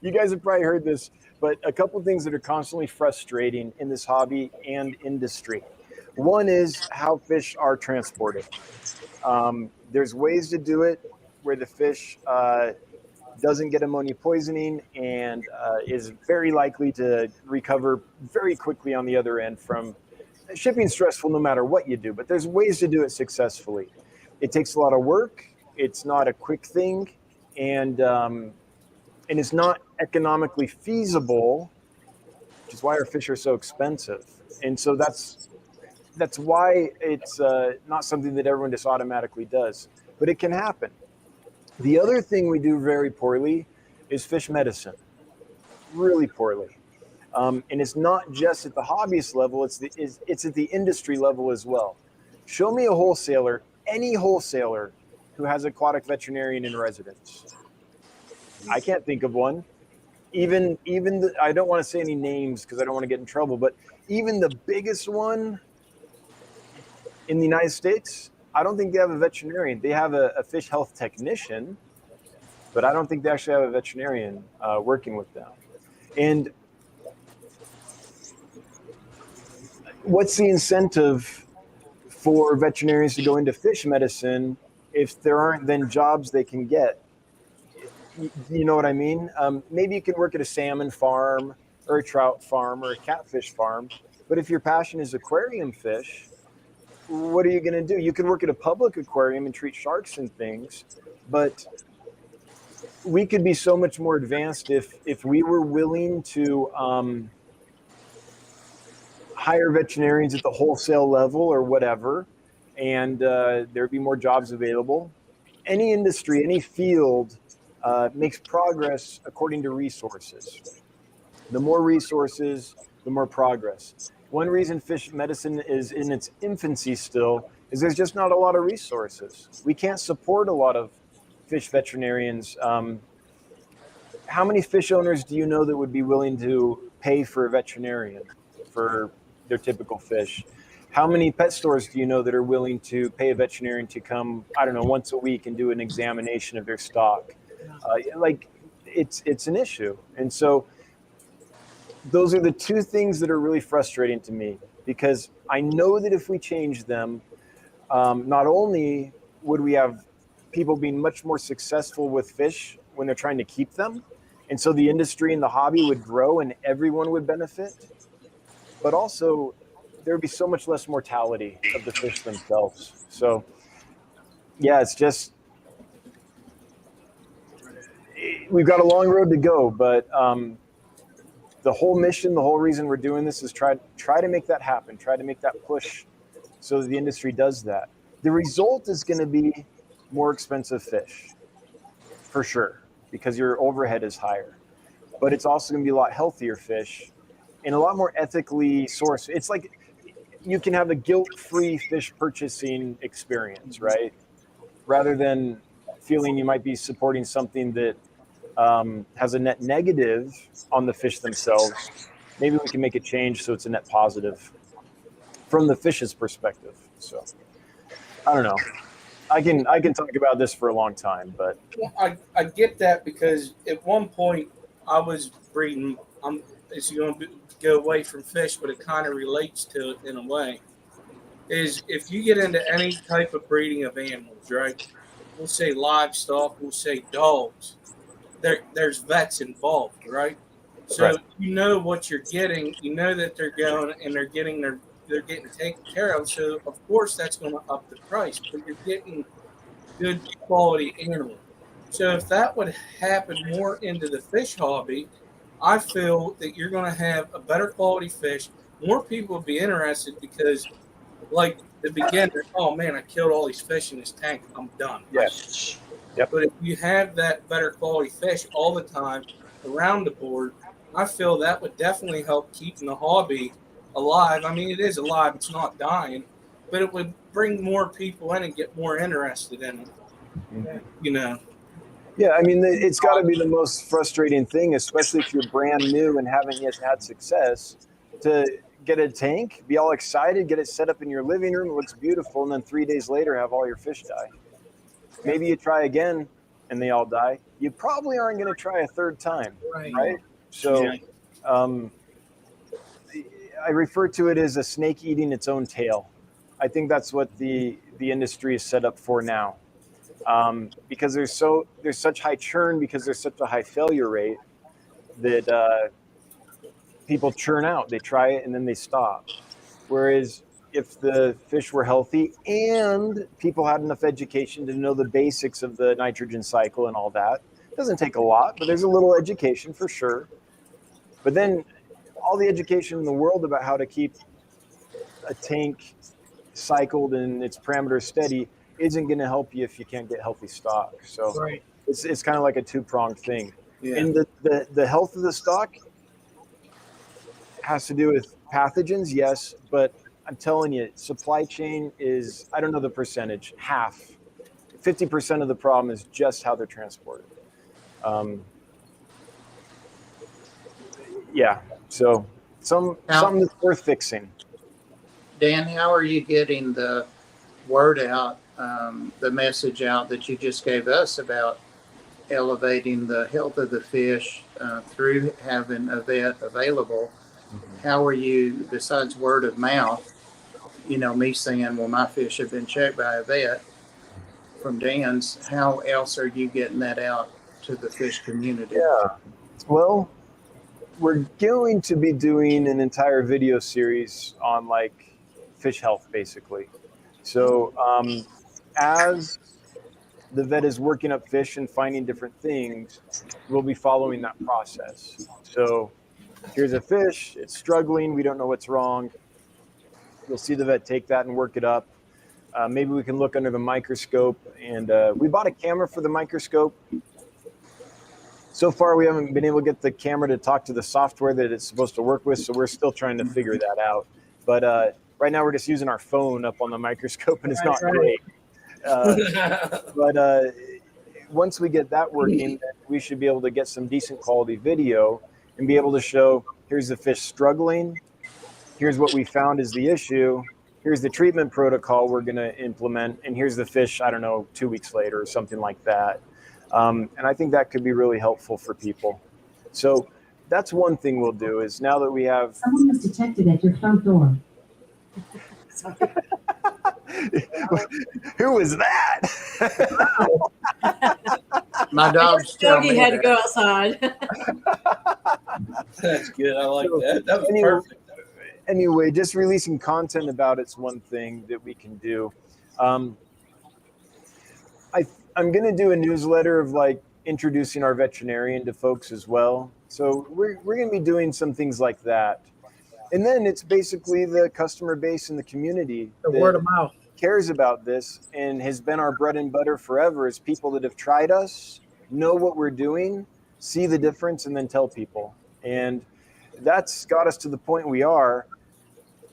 You guys have probably heard this, but a couple things that are constantly frustrating in this hobby and industry. One is how fish are transported. There's ways to do it where the fish doesn't get ammonia poisoning and is very likely to recover very quickly on the other end from shipping. Stressful no matter what you do, but there's ways to do it successfully. It takes a lot of work. It's not a quick thing, and it's not economically feasible, which is why our fish are so expensive. And so that's why it's not something that everyone just automatically does, but it can happen. The other thing we do very poorly is fish medicine, really poorly. And it's not just at the hobbyist level, it's at the industry level as well. Show me a wholesaler, any wholesaler, who has aquatic veterinarian in residence. I can't think of one. Even I don't want to say any names because I don't want to get in trouble, but even the biggest one in the United States, I don't think they have a veterinarian. They have a fish health technician, but I don't think they actually have a veterinarian working with them. And what's the incentive for veterinarians to go into fish medicine if there aren't then jobs they can get? You know what I mean? Maybe you can work at a salmon farm or a trout farm or a catfish farm, but if your passion is aquarium fish, what are you going to do? You could work at a public aquarium and treat sharks and things, but we could be so much more advanced if we were willing to hire veterinarians at the wholesale level or whatever, and there'd be more jobs available. Any industry, any field makes progress according to resources. The more resources, the more progress. One reason fish medicine is in its infancy still is there's just not a lot of resources. We can't support a lot of fish veterinarians. How many fish owners do you know that would be willing to pay for a veterinarian for their typical fish? How many pet stores do you know that are willing to pay a veterinarian to come, I don't know, once a week and do an examination of their stock? It's an issue. And so those are the two things that are really frustrating to me, because I know that if we change them, not only would we have people being much more successful with fish when they're trying to keep them, and so the industry and the hobby would grow and everyone would benefit, but also there would be so much less mortality of the fish themselves. So yeah, it's just, we've got a long road to go, but the whole mission, the whole reason we're doing this is try to make that happen, try to make that push so that the industry does that. The result is going to be more expensive fish, for sure, because your overhead is higher. But it's also going to be a lot healthier fish and a lot more ethically sourced. It's like, you can have a guilt-free fish purchasing experience, right? Rather than feeling you might be supporting something that has a net negative on the fish themselves, maybe we can make a change so it's a net positive from the fish's perspective. So I don't know. I can talk about this for a long time, but I get that because at one point I was breeding. It's going to go away from fish, but it kind of relates to it in a way. Is if you get into any type of breeding of animals, right? We'll say livestock, we'll say dogs. There's vets involved, right? So right. you know what you're getting. You know that they're going and they're getting taken care of. So of course that's going to up the price, but you're getting good quality animal. So if that would happen more into the fish hobby, I feel that you're going to have a better quality fish. More people will be interested because, like the beginner, oh man, I killed all these fish in this tank. I'm done. Yes. Yep. But if you have that better quality fish all the time around the board, I feel that would definitely help keeping the hobby alive. I mean, it is alive; it's not dying, but it would bring more people in and get more interested in it. Mhm. You know. Yeah, I mean, it's got to be the most frustrating thing, especially if you're brand new and haven't yet had success, to get a tank, be all excited, get it set up in your living room, it looks beautiful, and then 3 days later have all your fish die. Maybe you try again and they all die. You probably aren't going to try a third time, right? So Yeah. I refer to it as a snake eating its own tail. I think that's what the industry is set up for now. Because there's such high churn, because there's such a high failure rate that people churn out. They try it and then they stop. Whereas if the fish were healthy and people had enough education to know the basics of the nitrogen cycle and all that, it doesn't take a lot, but there's a little education for sure. But then all the education in the world about how to keep a tank cycled and its parameters steady isn't going to help you if you can't get healthy stock. So Right. it's kind of like a two-pronged thing. Yeah. And the health of the stock has to do with pathogens, yes, but I'm telling you, supply chain is, I don't know the percentage, half. 50% of the problem is just how they're transported. Yeah, so something that's worth fixing. Dan, how are you getting the word out, the message out that you just gave us about elevating the health of the fish through having a vet available? How are you, besides word of mouth, me saying, well, my fish have been checked by a vet from Dan's, how else are you getting that out to the fish community? Yeah, well, we're going to be doing an entire video series on like fish health, basically. So as the vet is working up fish and finding different things, we'll be following that process. So here's a fish, it's struggling, we don't know what's wrong. You'll see the vet take that and work it up. Maybe we can look under the microscope. And we bought a camera for the microscope. So far, we haven't been able to get the camera to talk to the software that it's supposed to work with, so we're still trying to figure that out. But right now, we're just using our phone up on the microscope, and it's not great. But once we get that working, we should be able to get some decent quality video and be able to show, here's the fish struggling, here's what we found is the issue, here's the treatment protocol we're going to implement, and here's the fish, I don't know, 2 weeks later or something like that. And I think that could be really helpful for people. So that's one thing we'll do is now that we have... Someone was detected at your front door. Who was that? My dog's telling me Yogi had to that. go outside. That's good. I like that. That was Anyway, perfect. Anyway, just releasing content about it's one thing that we can do. I'm going to do a newsletter of like introducing our veterinarian to folks as well. So we're going to be doing some things like that. And then it's basically the customer base and the community The that word of mouth. cares about this and has been our bread and butter forever, is people that have tried us, know what we're doing, see the difference, and then tell people. And that's got us to the point we are.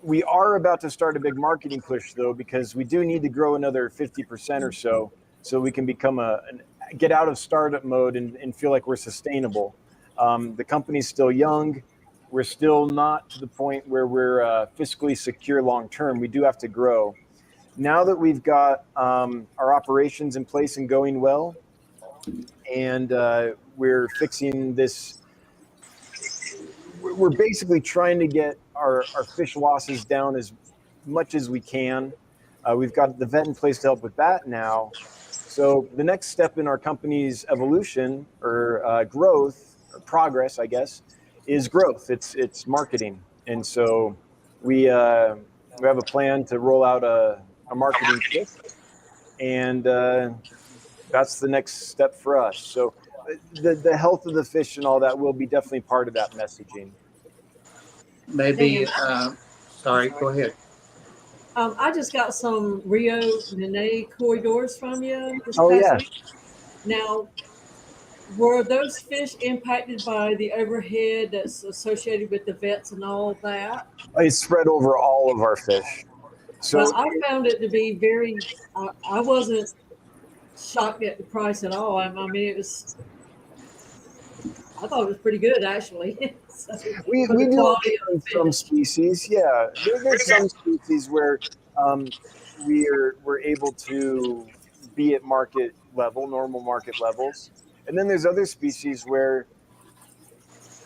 we are about to start a big marketing push though, because we do need to grow another 50% or so we can become get out of startup mode and feel like we're sustainable. The company's still young. We're still not to the point where we're fiscally secure long term. We do have to grow. Now that we've got our operations in place and going well, and we're fixing this, we're basically trying to get our fish losses down as much as we can. We've got the vet in place to help with that now. So the next step in our company's evolution or growth, or progress, I guess, is growth. It's marketing. And so we have a plan to roll out a marketing kit, and that's the next step for us. So the health of the fish and all that will be definitely part of that messaging. Maybe, sorry, go ahead. I just got some Rio Nene corridors from you this Oh, past yeah. week. Now, were those fish impacted by the overhead that's associated with the vets and all that? It's spread over all of our fish. So Well, I found it to be very, I wasn't shocked at the price at all. I mean, I thought it was pretty good actually. So, we for the do quality of in the some fish. species, yeah. There's some species where we're able to be at market level, normal market levels, and then there's other species where,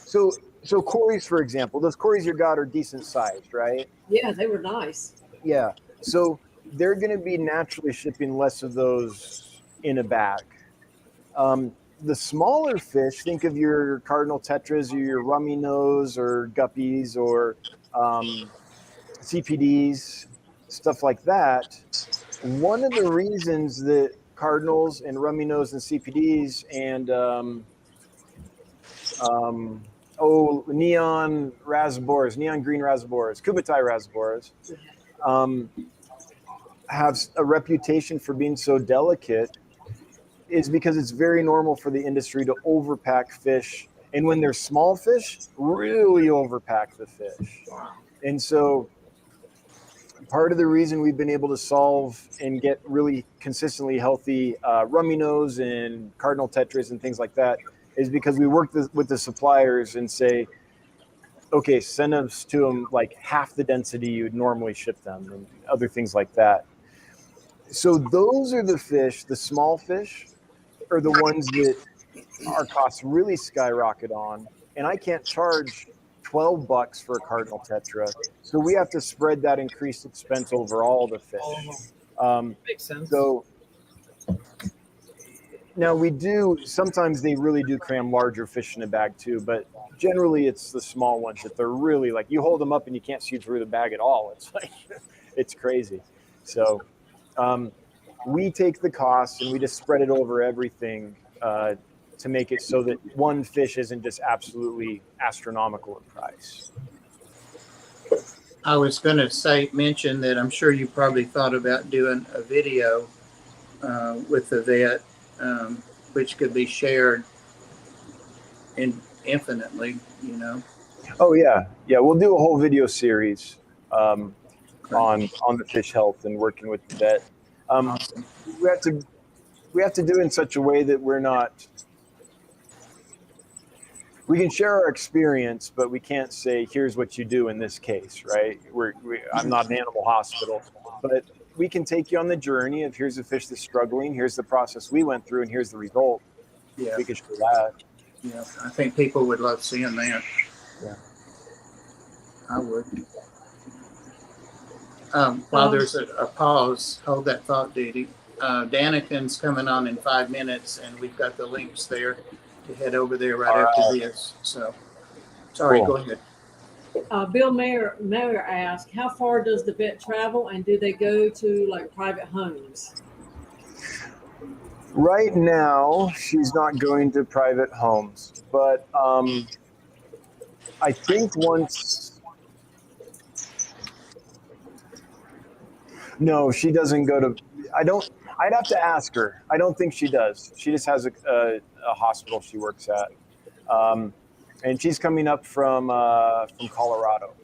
so Corys, for example, those Corys you got are decent sized, right? Yeah, they were nice. Yeah. So they're going to be naturally shipping less of those in a bag. The smaller fish, think of your cardinal tetras or your rummy nose or guppies or CPDs, stuff like that. One of the reasons that cardinals and rummy nose and CPDs and neon rasboras, neon green rasboras, kubatai rasboras, have a reputation for being so delicate is because it's very normal for the industry to overpack fish. And when they're small fish, really overpack the fish. And so part of the reason we've been able to solve and get really consistently healthy rummy nose and cardinal tetras and things like that is because we work with the suppliers and say, okay, send us to them like half the density you'd normally ship them and other things like that. So those are the fish, the small fish, are the ones that our costs really skyrocket on. And I can't charge $12 for a cardinal tetra. So we have to spread that increased expense over all the fish. Makes sense. So now we do, sometimes they really do cram larger fish in a bag too, but generally it's the small ones that they're really like, you hold them up and you can't see through the bag at all. It's like, it's crazy. So we take the costs and we just spread it over everything to make it so that one fish isn't just absolutely astronomical in price. I was going to mention that I'm sure you probably thought about doing a video with the vet, which could be shared infinitely, you know. Oh yeah, we'll do a whole video series on the fish health and working with the vet. Awesome. We have to do it in such a way that we can share our experience, but we can't say, here's what you do in this case, right? I'm not an animal hospital, but we can take you on the journey of here's a fish that's struggling, here's the process we went through, and here's the result. Yeah. We can show that. Yeah, I think people would love seeing that. Yeah. I would. While there's a pause, hold that thought, Dee Dee. Daniken's coming on in 5 minutes, and we've got the links there to head over there right after this. So, sorry, Cool. Go ahead. Bill Mayer asked, how far does the vet travel, and do they go to like private homes? Right now, she's not going to private homes, but I think once. No, she doesn't go to. I'd have to ask her. I don't think she does. She just has a hospital she works at, and she's coming up from Colorado.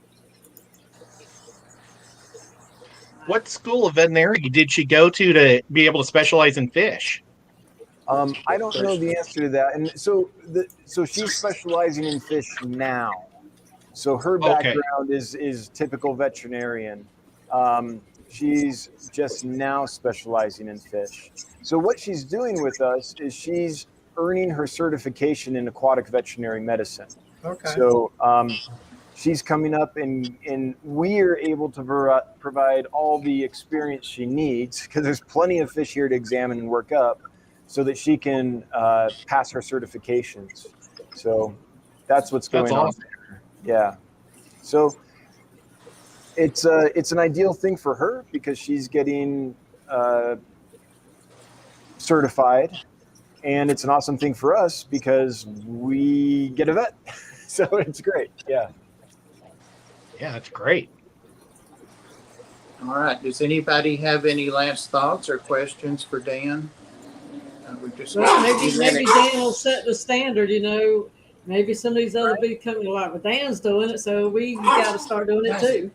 What school of veterinary did she go to be able to specialize in fish? I don't know the answer to that. And so she's specializing in fish now. So her Okay. background is typical veterinarian. She's just now specializing in fish. So what she's doing with us is she's earning her certification in aquatic veterinary medicine. Okay. So she's coming up, and we are able to provide all the experience she needs, because there's plenty of fish here to examine and work up, so that she can pass her certifications. So that's what's That's going on awesome. there. Yeah. So it's an ideal thing for her because she's getting certified, and it's an awesome thing for us because we get a vet. So it's great. Yeah. Yeah, that's great. All right. Does anybody have any last thoughts or questions for Dan? We just Well, got a few maybe minutes. Dan will set the standard. Maybe some of these other big companies like, well, Dan's doing it, so we got to start doing it too.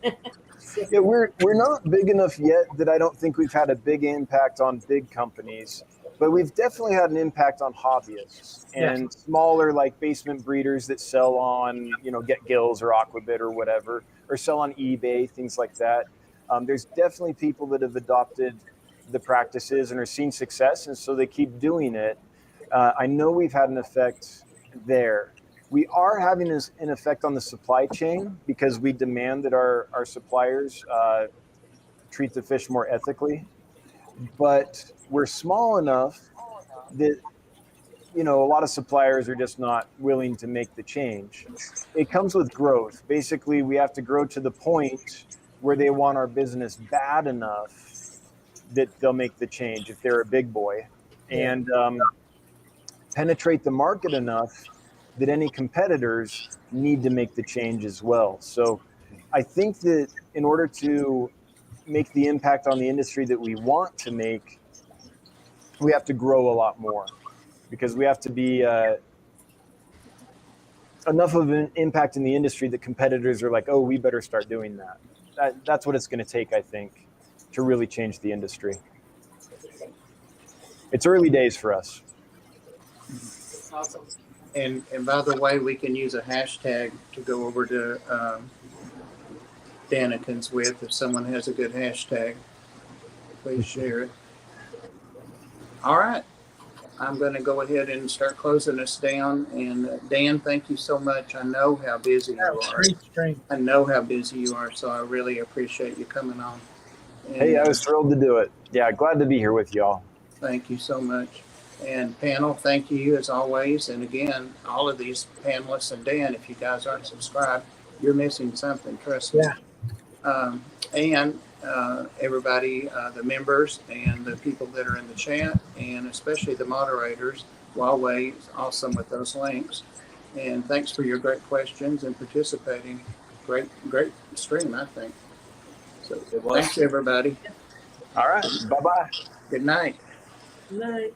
Yeah, we're not big enough yet that I don't think we've had a big impact on big companies, but we've definitely had an impact on hobbyists and smaller, like basement breeders that sell on, Get Gills or Aquabit or whatever, or sell on eBay, things like that. There's definitely people that have adopted the practices and are seeing success, and so they keep doing it. I know we've had an effect there. We are having an effect on the supply chain because we demand that our suppliers treat the fish more ethically. But we're small enough that, a lot of suppliers are just not willing to make the change. It comes with growth. Basically, we have to grow to the point where they want our business bad enough that they'll make the change if they're a big boy, and penetrate the market enough that any competitors need to make the change as well. So I think that in order to make the impact on the industry that we want to make, we have to grow a lot more, because we have to be enough of an impact in the industry that competitors are like, oh, we better start doing that. That's what it's going to take, I think, to really change the industry. It's early days for us. Awesome. And by the way, we can use a hashtag to go over to Danikins with. If someone has a good hashtag, please share it. All right. I'm going to go ahead and start closing us down. And Dan, thank you so much. I know how busy you are. Great stream. I know how busy you are, so I really appreciate you coming on. And, Hey, I was thrilled to do it. Yeah, glad to be here with y'all. Thank you so much. And panel, thank you as always. And again, all of these panelists, and Dan, if you guys aren't subscribed, you're missing something, trust me. Yeah. And everybody, the members and the people that are in the chat, and especially the moderators, Huawei is awesome with those links. And thanks for your great questions and participating. Great stream, I think. So thanks, everybody. All right. Bye-bye. Good night. Good night.